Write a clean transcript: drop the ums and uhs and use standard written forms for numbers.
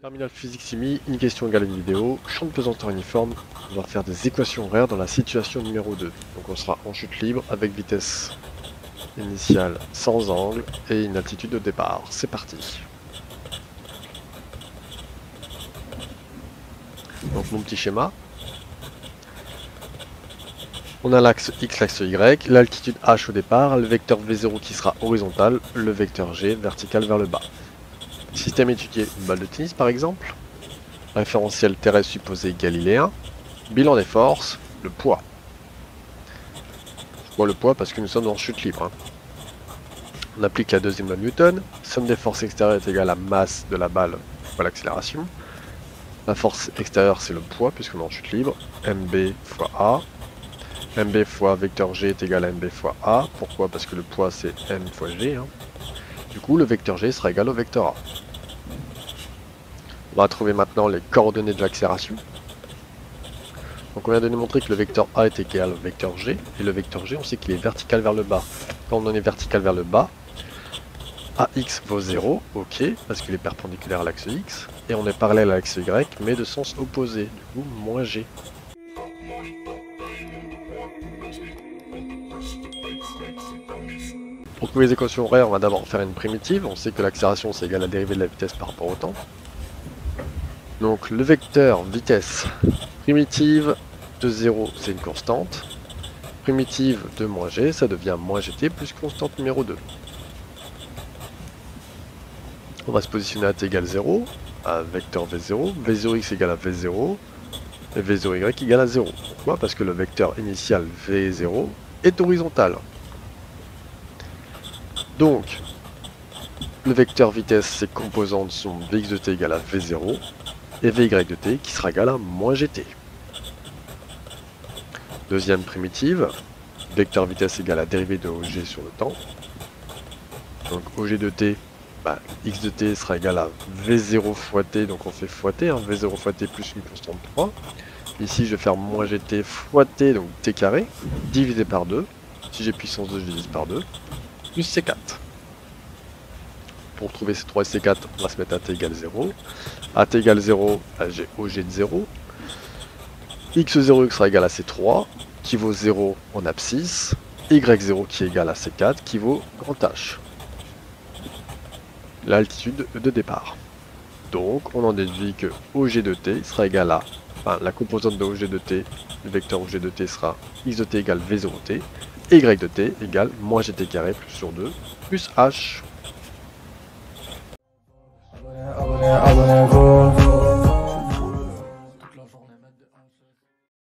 Terminal physique simi, une question égale une vidéo, champ de pesanteur uniforme, on va faire des équations horaires dans la situation numéro 2. Donc on sera en chute libre avec vitesse initiale sans angle et une altitude de départ. C'est parti. Donc mon petit schéma. On a l'axe X, l'axe Y, l'altitude H au départ, le vecteur V0 qui sera horizontal, le vecteur G vertical vers le bas. Système étudié, une balle de tennis par exemple. Référentiel terrestre supposé galiléen. Bilan des forces, le poids. Pourquoi le poids? Parce que nous sommes en chute libre. On applique la deuxième loi de Newton. Somme des forces extérieures est égale à la masse de la balle fois l'accélération. La force extérieure c'est le poids puisqu'on est en chute libre. MB fois A. MB fois vecteur G est égal à MB fois A. Pourquoi? Parce que le poids c'est M fois G. Du coup le vecteur G sera égal au vecteur A. On va trouver maintenant les coordonnées de l'accélération. Donc on vient de nous montrer que le vecteur A est égal au vecteur G. Et le vecteur G on sait qu'il est vertical vers le bas. Quand on est vertical vers le bas, AX vaut 0, ok, parce qu'il est perpendiculaire à l'axe X. Et on est parallèle à l'axe Y, mais de sens opposé, du coup moins G. Pour trouver les équations horaires, on va d'abord faire une primitive. On sait que l'accélération c'est égal à la dérivée de la vitesse par rapport au temps. Donc le vecteur vitesse primitive de 0 c'est une constante. Primitive de moins g ça devient moins gt plus constante numéro 2. On va se positionner à t égale 0, à vecteur v0, v0x égale à v0 et v0y égale à 0. Pourquoi? Parce que le vecteur initial v0 est horizontal. Donc le vecteur vitesse ses composantes sont vx de t égale à v0 et vy de t qui sera égal à moins gt. Deuxième primitive, vecteur vitesse égale à la dérivée de og sur le temps. Donc og de t, x de t sera égal à v0 fois t, donc on fait fois t, v0 fois t plus une constante 3. Ici je vais faire moins gt fois t, donc t carré, divisé par 2. Si j'ai puissance 2, je divise par 2, plus c4. Pour trouver C3 et C4, on va se mettre à t égale 0. À t égale 0, j'ai OG de 0. X0 sera égal à C3, qui vaut 0 en abscisse. Y0 qui est égal à C4, qui vaut grand H. L'altitude de départ. Donc, on en déduit que OG de t sera égal à, la composante de OG de t, le vecteur OG de t sera X de t égale V0t, et Y de t égale moins gt carré plus sur 2, plus H. I wanna go.